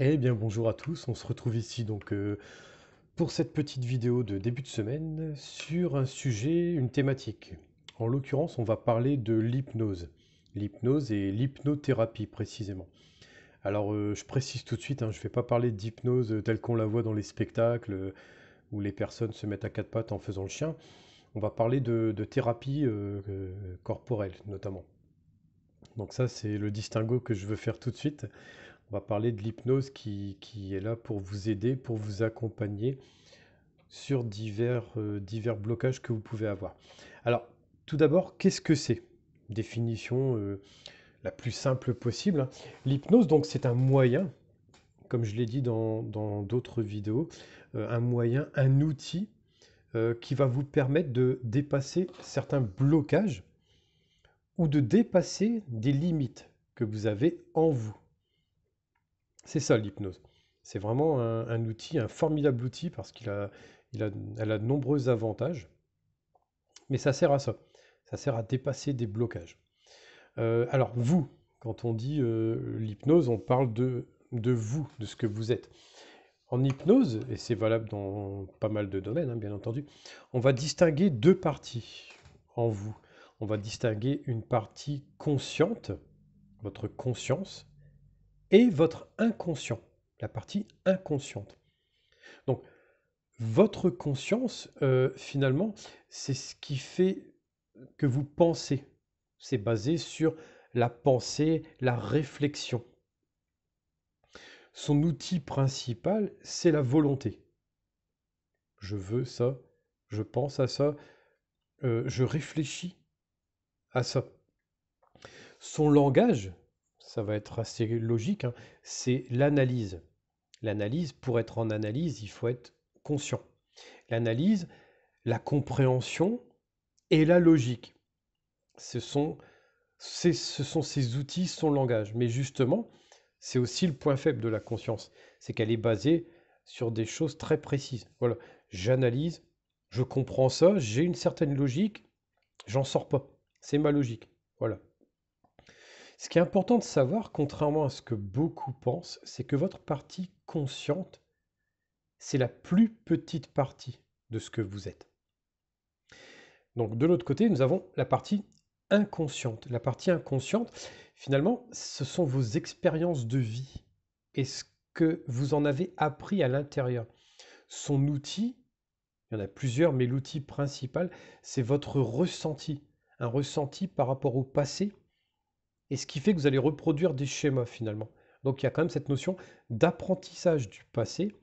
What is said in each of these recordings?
Eh bien bonjour à tous, on se retrouve ici pour cette petite vidéo de début de semaine sur un sujet, une thématique. En l'occurrence, on va parler de l'hypnose. L'hypnose et l'hypnothérapie précisément. Alors je précise tout de suite, je ne vais pas parler d'hypnose telle qu'on la voit dans les spectacles où les personnes se mettent à quatre pattes en faisant le chien. On va parler de thérapie corporelle notamment. Donc ça c'est le distinguo que je veux faire tout de suite. On va parler de l'hypnose qui est là pour vous aider, pour vous accompagner sur divers blocages que vous pouvez avoir. Alors, tout d'abord, qu'est-ce que c'est? Définition la plus simple possible, hein. L'hypnose, donc, c'est un moyen, comme je l'ai dit dans d'autres vidéos, un moyen, un outil qui va vous permettre de dépasser certains blocages ou de dépasser des limites que vous avez en vous. C'est ça l'hypnose. C'est vraiment un outil, un formidable outil parce elle a de nombreux avantages, mais ça sert à ça. Ça sert à dépasser des blocages. Alors vous, quand on dit l'hypnose, on parle de vous, de ce que vous êtes. En hypnose, et c'est valable dans pas mal de domaines, bien entendu, on va distinguer deux parties en vous. On va distinguer une partie consciente, votre conscience, et votre inconscient, la partie inconsciente. Donc, votre conscience, finalement, c'est ce qui fait que vous pensez. C'est basé sur la pensée, la réflexion. Son outil principal, c'est la volonté. Je veux ça, je pense à ça, je réfléchis à ça. Son langage, ça va être assez logique, c'est l'analyse. L'analyse, pour être en analyse, il faut être conscient. L'analyse, la compréhension et la logique. Ce sont, ce sont ces outils, son langage. Mais justement, c'est aussi le point faible de la conscience. C'est qu'elle est basée sur des choses très précises. Voilà, j'analyse, je comprends ça, j'ai une certaine logique, j'en sors pas. C'est ma logique. Voilà. Ce qui est important de savoir, contrairement à ce que beaucoup pensent, c'est que votre partie consciente, c'est la plus petite partie de ce que vous êtes. Donc de l'autre côté, nous avons la partie inconsciente. La partie inconsciente, finalement, ce sont vos expériences de vie et ce que vous en avez appris à l'intérieur. Son outil, il y en a plusieurs, mais l'outil principal, c'est votre ressenti. Un ressenti par rapport au passé et ce qui fait que vous allez reproduire des schémas finalement. Donc il y a quand même cette notion d'apprentissage du passé.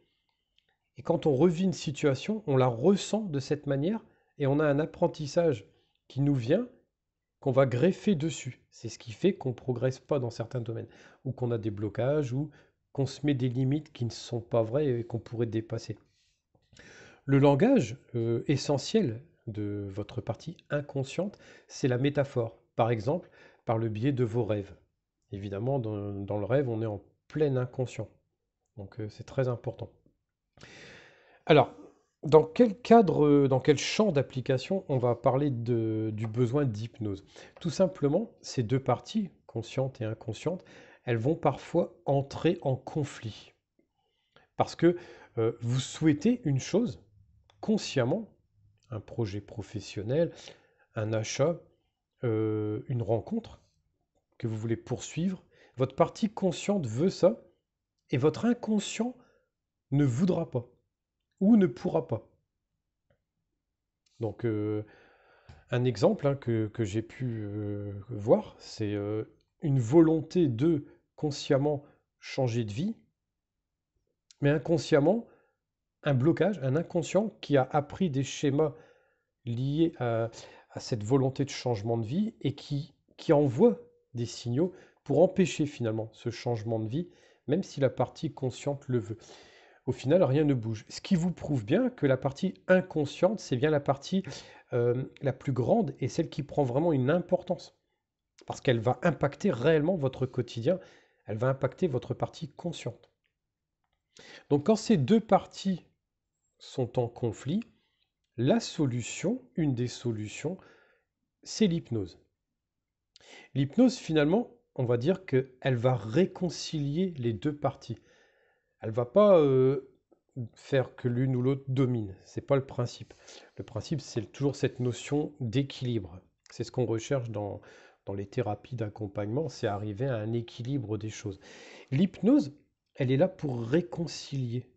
Et quand on revit une situation, on la ressent de cette manière et on a un apprentissage qui nous vient, qu'on va greffer dessus. C'est ce qui fait qu'on ne progresse pas dans certains domaines, ou qu'on a des blocages, ou qu'on se met des limites qui ne sont pas vraies et qu'on pourrait dépasser. Le langage essentiel de votre partie inconsciente, c'est la métaphore. Par exemple, par le biais de vos rêves. Évidemment, dans le rêve, on est en plein inconscient. Donc c'est très important. Alors, dans quel cadre, dans quel champ d'application on va parler du besoin d'hypnose? Tout simplement, ces deux parties, consciente et inconsciente, elles vont parfois entrer en conflit. Parce que vous souhaitez une chose consciemment, un projet professionnel, un achat, une rencontre que vous voulez poursuivre. Votre partie consciente veut ça et votre inconscient ne voudra pas ou ne pourra pas. Donc, un exemple que j'ai pu voir, c'est une volonté de consciemment changer de vie, mais inconsciemment, un blocage, un inconscient qui a appris des schémas liés à cette volonté de changement de vie et qui envoie des signaux pour empêcher finalement ce changement de vie, même si la partie consciente le veut. Au final, rien ne bouge. Ce qui vous prouve bien que la partie inconsciente, c'est bien la partie la plus grande et celle qui prend vraiment une importance. Parce qu'elle va impacter réellement votre quotidien, elle va impacter votre partie consciente. Donc quand ces deux parties sont en conflit, la solution, une des solutions, c'est l'hypnose. L'hypnose, finalement, on va dire qu'elle va réconcilier les deux parties. Elle va pas faire que l'une ou l'autre domine. C'est pas le principe. Le principe, c'est toujours cette notion d'équilibre. C'est ce qu'on recherche dans les thérapies d'accompagnement, c'est arriver à un équilibre des choses. L'hypnose, elle est là pour réconcilier.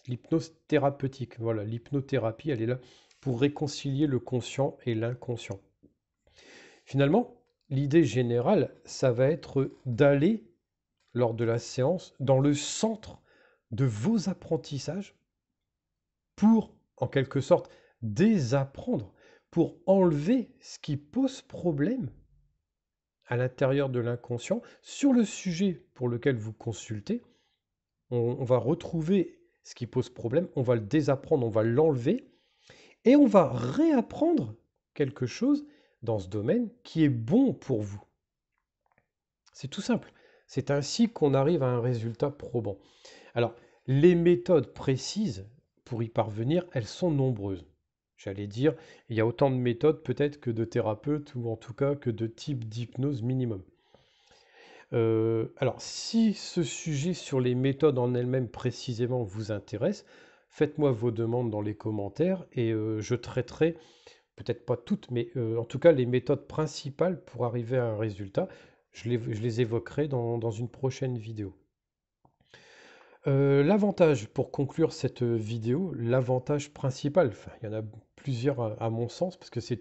L'hypnose thérapeutique, voilà, l'hypnothérapie, elle est là pour réconcilier le conscient et l'inconscient. Finalement, l'idée générale, ça va être d'aller, lors de la séance, dans le centre de vos apprentissages pour, en quelque sorte, désapprendre, pour enlever ce qui pose problème à l'intérieur de l'inconscient sur le sujet pour lequel vous consultez. On va retrouver ce qui pose problème, on va le désapprendre, on va l'enlever, et on va réapprendre quelque chose dans ce domaine qui est bon pour vous. C'est tout simple. C'est ainsi qu'on arrive à un résultat probant. Alors, les méthodes précises pour y parvenir, elles sont nombreuses. J'allais dire, il y a autant de méthodes peut-être que de thérapeutes, ou en tout cas que de types d'hypnose minimum. Alors, si ce sujet sur les méthodes en elles-mêmes précisément vous intéresse, faites-moi vos demandes dans les commentaires et je traiterai, peut-être pas toutes, mais en tout cas les méthodes principales pour arriver à un résultat. Je les évoquerai dans une prochaine vidéo. L'avantage, pour conclure cette vidéo, l'avantage principal, enfin, il y en a plusieurs à mon sens, parce que c'est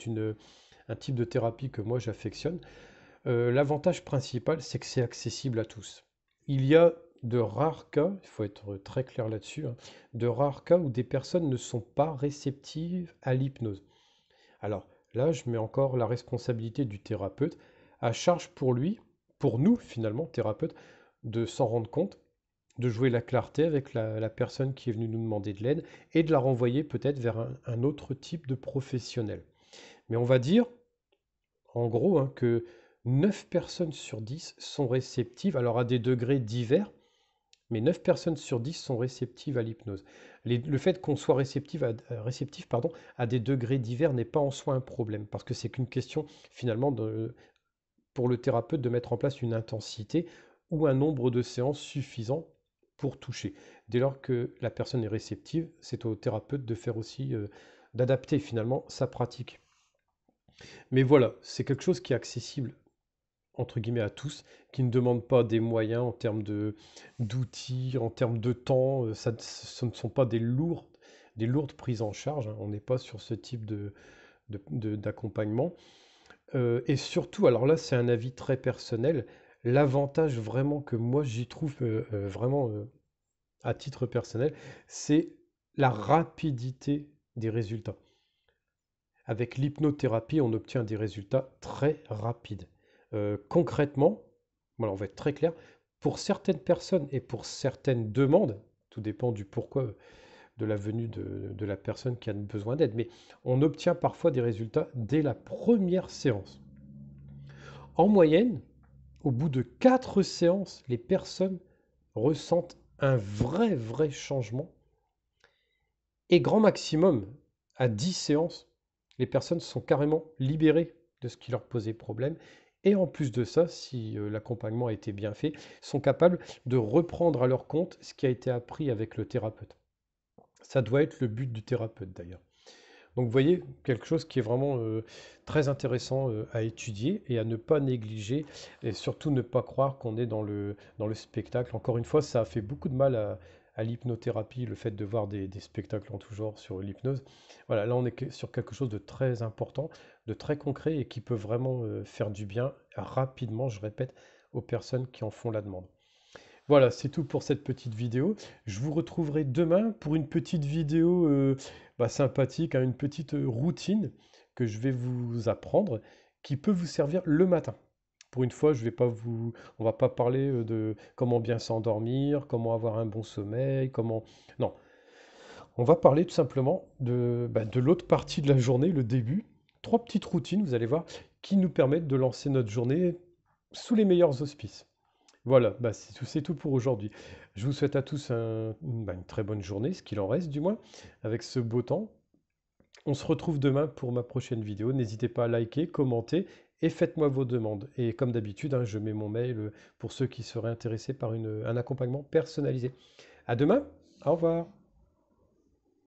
un type de thérapie que moi j'affectionne. L'avantage principal, c'est que c'est accessible à tous. Il y a de rares cas, il faut être très clair là-dessus, hein, de rares cas où des personnes ne sont pas réceptives à l'hypnose. Alors là, je mets encore la responsabilité du thérapeute à charge pour lui, pour nous finalement, thérapeute, de s'en rendre compte, de jouer la clarté avec la personne qui est venue nous demander de l'aide et de la renvoyer peut-être vers un autre type de professionnel. Mais on va dire, en gros, hein, que 9 personnes sur 10 sont réceptives, alors à des degrés divers, mais 9 personnes sur 10 sont réceptives à l'hypnose. Le fait qu'on soit réceptif pardon, à des degrés divers n'est pas en soi un problème, parce que c'est qu'une question finalement pour le thérapeute de mettre en place une intensité ou un nombre de séances suffisant pour toucher. Dès lors que la personne est réceptive, c'est au thérapeute de faire aussi, d'adapter finalement sa pratique. Mais voilà, c'est quelque chose qui est accessible entre guillemets à tous, qui ne demandent pas des moyens en termes d'outils, en termes de temps. Ce ne sont pas des lourdes prises en charge, hein. On n'est pas sur ce type d'accompagnement. Et surtout, alors là, c'est un avis très personnel, l'avantage vraiment que moi j'y trouve vraiment à titre personnel, c'est la rapidité des résultats. Avec l'hypnothérapie, on obtient des résultats très rapides. Concrètement, voilà, on va être très clair, pour certaines personnes et pour certaines demandes, tout dépend du pourquoi de la venue de la personne qui a besoin d'aide, mais on obtient parfois des résultats dès la première séance. En moyenne, au bout de 4 séances, les personnes ressentent un vrai changement. Et grand maximum, à 10 séances, les personnes sont carrément libérées de ce qui leur posait problème. Et en plus de ça, si l'accompagnement a été bien fait, sont capables de reprendre à leur compte ce qui a été appris avec le thérapeute. Ça doit être le but du thérapeute d'ailleurs. Donc vous voyez, quelque chose qui est vraiment très intéressant à étudier et à ne pas négliger, et surtout ne pas croire qu'on est dans le spectacle. Encore une fois, ça a fait beaucoup de mal à l'hypnothérapie, le fait de voir des spectacles en tout genre sur l'hypnose. Voilà, là on est sur quelque chose de très important, de très concret et qui peut vraiment faire du bien rapidement, je répète, aux personnes qui en font la demande. Voilà, c'est tout pour cette petite vidéo. Je vous retrouverai demain pour une petite vidéo sympathique, hein, une petite routine que je vais vous apprendre qui peut vous servir le matin. Pour une fois, on va pas parler de comment bien s'endormir, comment avoir un bon sommeil, comment... Non, on va parler tout simplement de l'autre partie de la journée, le début. 3 petites routines, vous allez voir, qui nous permettent de lancer notre journée sous les meilleurs auspices. Voilà, c'est tout pour aujourd'hui. Je vous souhaite à tous une très bonne journée, ce qu'il en reste du moins, avec ce beau temps. On se retrouve demain pour ma prochaine vidéo. N'hésitez pas à liker, commenter et faites-moi vos demandes. Et comme d'habitude, hein, je mets mon mail pour ceux qui seraient intéressés par un accompagnement personnalisé. À demain. Au revoir.